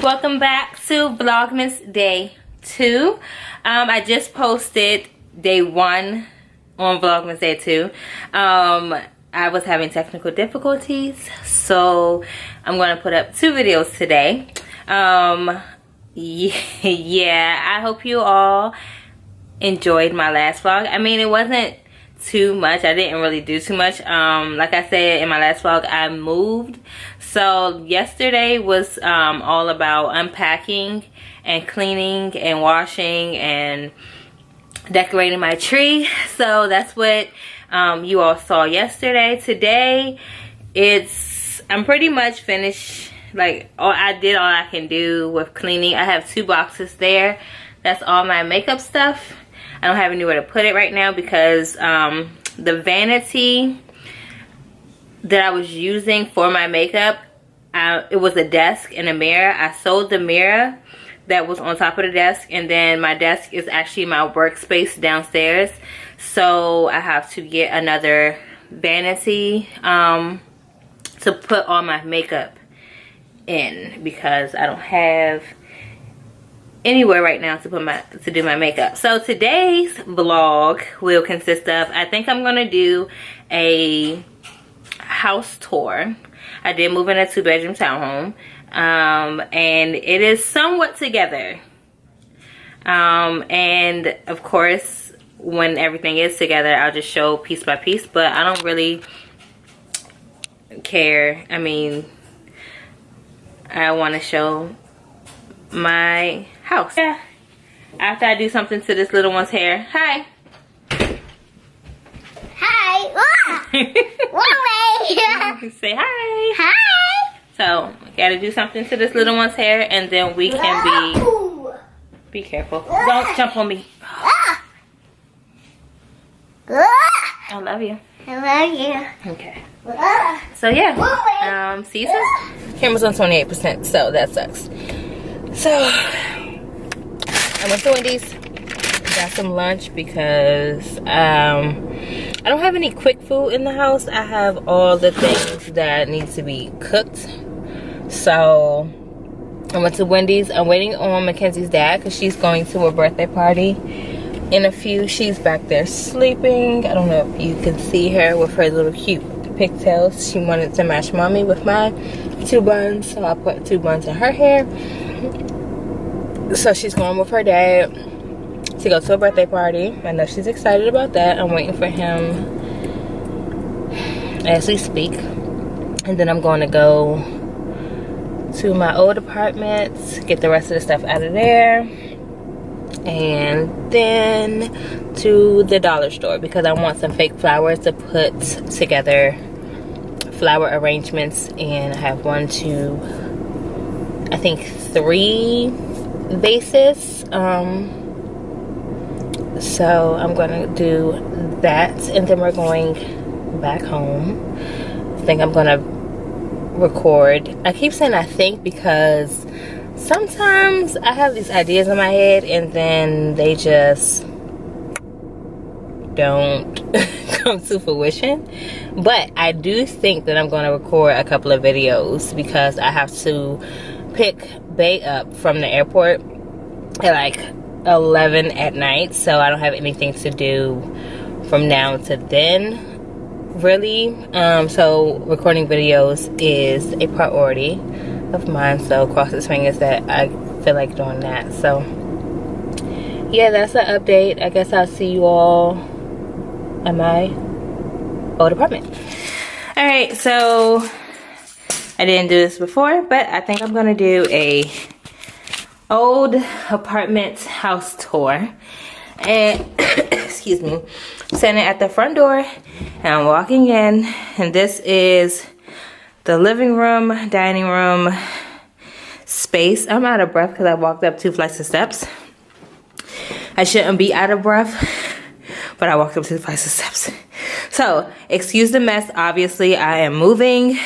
Welcome back to Vlogmas Day 2. I just posted Day 1 on Vlogmas Day 2. I was having technical difficulties, so I'm going to put up 2 videos today. Yeah, I hope you all enjoyed my last vlog. I mean, it wasn't too much. I didn't really do too much. Like I said in my last vlog, I moved. So yesterday was all about unpacking and cleaning and washing and decorating my tree. So that's what you all saw yesterday. Today I'm pretty much finished. Like, I did all I can do with cleaning. I have 2 boxes there. That's all my makeup stuff. I don't have anywhere to put it right now because the vanity that I was using for my makeup, it was a desk and a mirror. I sold the mirror that was on top of the desk, and then my desk is actually my workspace downstairs. So I have to get another vanity to put all my makeup in because I don't have anywhere right now to do my makeup. So today's vlog will consist of, I think I'm gonna do a house tour. I did move in a 2-bedroom townhome, and it is somewhat together. And of course, when everything is together, I'll just show piece by piece, but I don't really care. I mean, I want to show my house. Yeah. After I do something to this little one's hair. Hi. Hi. Say hi. Hi. So, gotta do something to this little one's hair, and then we can be careful. Don't jump on me. I love you. I love you. Okay. So yeah. See you soon. Camera's on 28%, so that sucks. So I went to Wendy's, got some lunch because I don't have any quick food in the house. I have all the things that need to be cooked. So I went to Wendy's. I'm waiting on Mackenzie's dad because she's going to a birthday party in a few. She's back there sleeping. I don't know if you can see her with her little cute pigtails. She wanted to match mommy with my 2 buns, so I put 2 buns in her hair. So she's going with her dad to go to a birthday party. I know she's excited about that. I'm waiting for him as we speak. And then I'm going to go to my old apartment, get the rest of the stuff out of there, and then to the dollar store because I want some fake flowers to put together flower arrangements. And I have 1, 2, I think 3 vases. So I'm gonna do that, and then we're going back home. I think I'm gonna record. I keep saying I think because sometimes I have these ideas in my head and then they just don't come to fruition. But I do think that I'm going to record a couple of videos because I have to pick Bay up from the airport at like 11 at night. So I don't have anything to do from now to then, really. So recording videos is a priority of mine, so cross his fingers that I feel like doing that. So yeah, that's the update. I guess I'll see you all at my old apartment. All right, so I didn't do this before, but I think I'm gonna do a old apartment house tour. And excuse me, I'm standing at the front door and I'm walking in, and this is the living room, dining room space. I'm out of breath because I walked up 2 flights of steps. I shouldn't be out of breath, but I walked up 2 flights of steps. So excuse the mess. Obviously I am moving.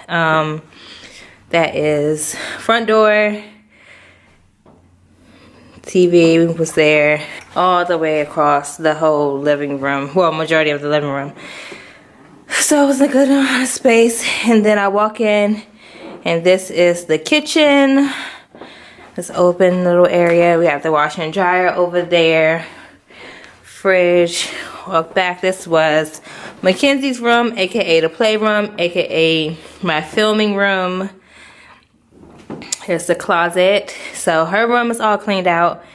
That is front door. TV was there all the way across the whole living room. Well, majority of the living room. So it was a good amount of space. And then I walk in, and this is the kitchen. This open little area. We have the washer and dryer over there. Fridge. Walk back. This was Mackenzie's room, aka the playroom, aka my filming room. Here's the closet. So her room is all cleaned out.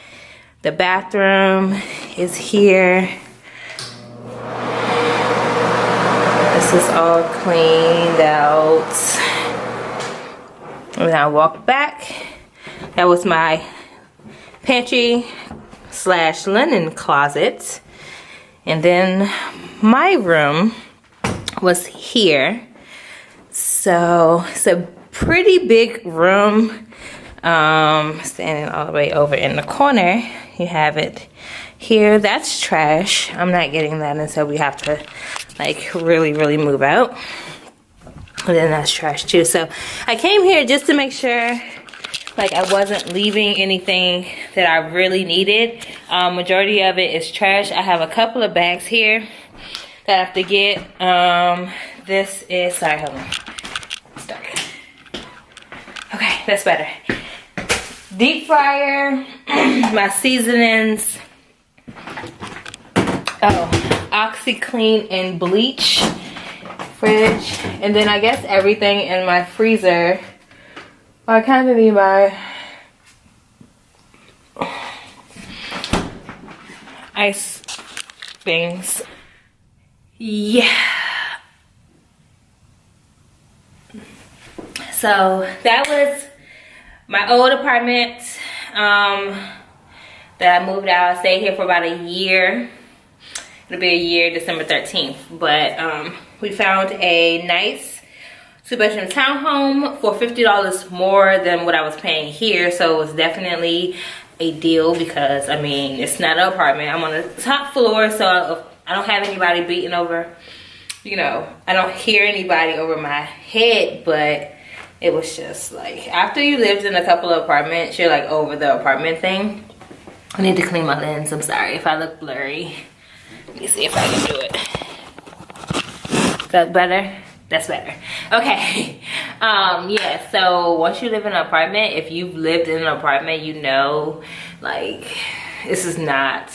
The bathroom is here. This is all cleaned out. And then I walk back. That was my pantry / linen closet. And then my room was here. So it's a pretty big room. Standing all the way over in the corner. You have it here. That's trash. I'm not getting that until we have to like really move out. And then that's trash too. So I came here just to make sure like I wasn't leaving anything that I really needed. Majority of it is trash. I have a couple of bags here that I have to get. This is, sorry, hold on. It's dark. Okay, that's better. Deep fryer, my seasonings. Oh, OxyClean and bleach. Fridge. And then I guess everything in my freezer. I kind of need my ice things. Yeah. So that was my old apartment that I moved out. I stayed here for about a year. It'll be a year, December 13th. But we found a nice 2-bedroom townhome for $50 more than what I was paying here. So it was definitely a deal because, I mean, it's not an apartment. I'm on the top floor, so I don't have anybody beating over, you know, I don't hear anybody over my head, but it was just like, after you lived in a couple of apartments, you're like over the apartment thing. I need to clean my lens. I'm sorry if I look blurry. Let me see if I can do it. Is that better? That's better. Okay. Yeah, so once you live in an apartment, if you've lived in an apartment, you know, like, this is not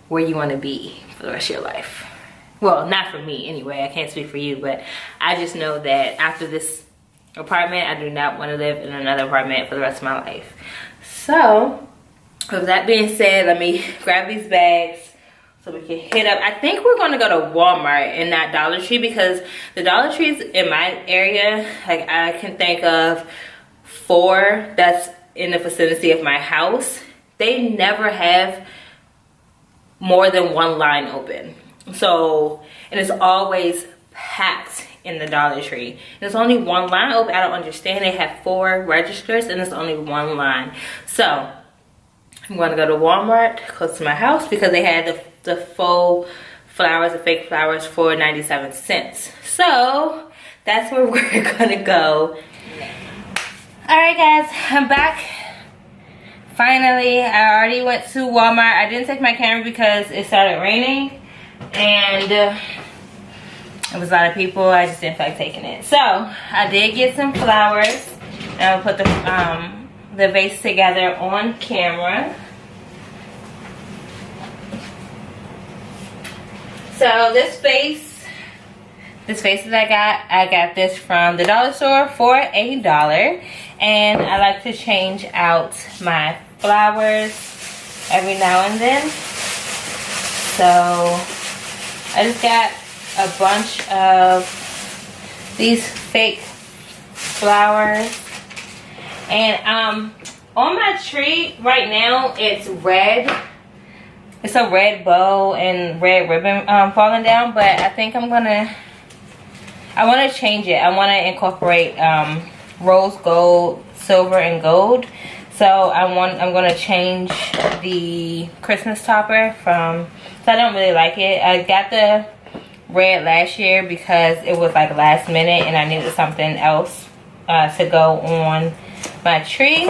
where you want to be for the rest of your life. Well, not for me anyway. I can't speak for you, but I just know that after this apartment, I do not want to live in another apartment for the rest of my life. So, with that being said, let me grab these bags so we can hit up. I think we're going to go to Walmart and not Dollar Tree, because the Dollar Trees in my area, like, I can think of 4 that's in the vicinity of my house. They never have more than 1 line open. So, and it's always packed in the Dollar Tree. There's only 1 line open. I don't understand. They have 4 registers and it's only 1 line. So, I'm going to go to Walmart close to my house because they had the faux flowers, the fake flowers for 97 cents. So, that's where we're going to go. Alright guys, I'm back. Finally, I already went to Walmart. I didn't take my camera because it started raining. And it was a lot of people. I just didn't feel like taking it. So, I did get some flowers. And I'll put the vase together on camera. So this vase that I got this from the dollar store for $1. And I like to change out my flowers every now and then. So I just got a bunch of these fake flowers. And on my tree right now, it's red. It's a red bow and red ribbon falling down. But I think I want to change it. I want to incorporate rose gold, silver, and gold. So I'm going to change the Christmas topper from, so I don't really like it. I got the red last year because it was like last minute and I needed something else to go on my tree.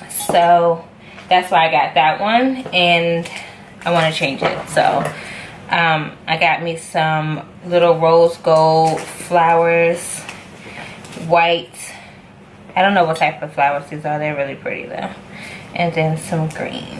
So that's why I got that one and I want to change it. So I got me some little rose gold flowers, white I don't know what type of flowers these are. They're really pretty though. And then some green.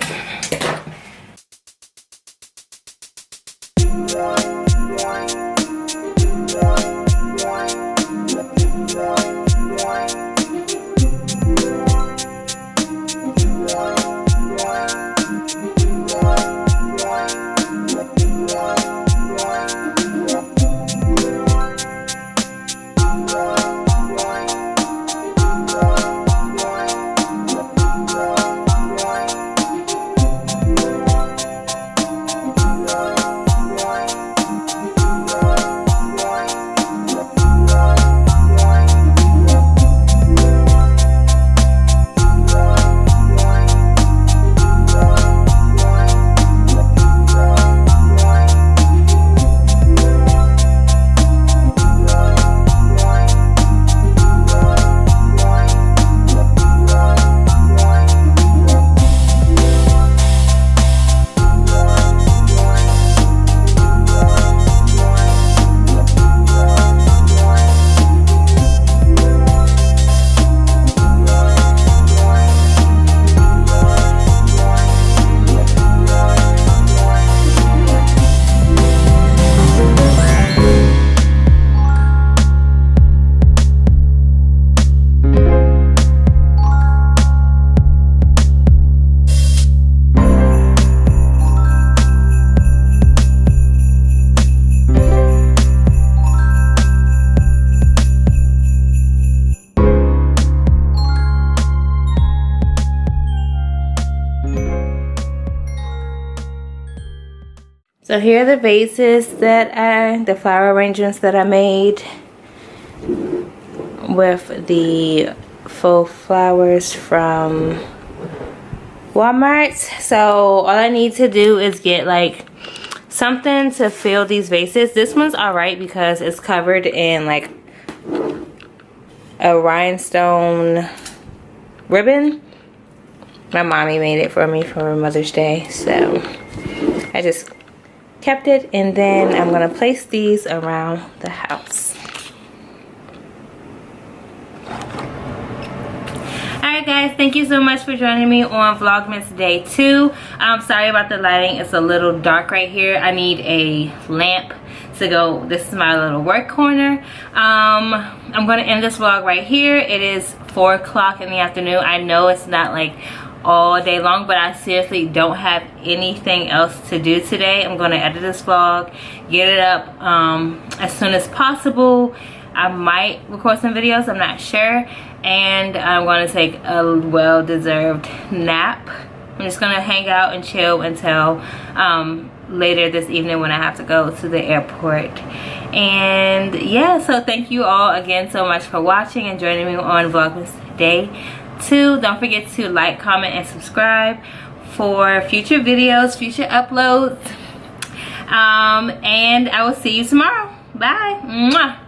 So here are the vases that the flower arrangements that I made with the faux flowers from Walmart. So all I need to do is get like something to fill these vases. This one's alright because it's covered in like a rhinestone ribbon. My mommy made it for me for Mother's Day, so I just kept it, and then I'm gonna place these around the house. Alright guys, thank you so much for joining me on Vlogmas Day 2. I'm sorry about the lighting, it's a little dark right here. I need a lamp to go. This is my little work corner. I'm gonna end this vlog right here. It is 4 o'clock in the afternoon. I know it's not like all day long, but I seriously don't have anything else to do today. I'm gonna edit this vlog, get it up as soon as possible. I might record some videos, I'm not sure, and I'm gonna take a well-deserved nap. I'm just gonna hang out and chill until later this evening when I have to go to the airport. And yeah, so thank you all again so much for watching and joining me on Vlogmas Day 2. Don't forget to like, comment, and subscribe for future videos, future uploads. And I will see you tomorrow. Bye. Mwah.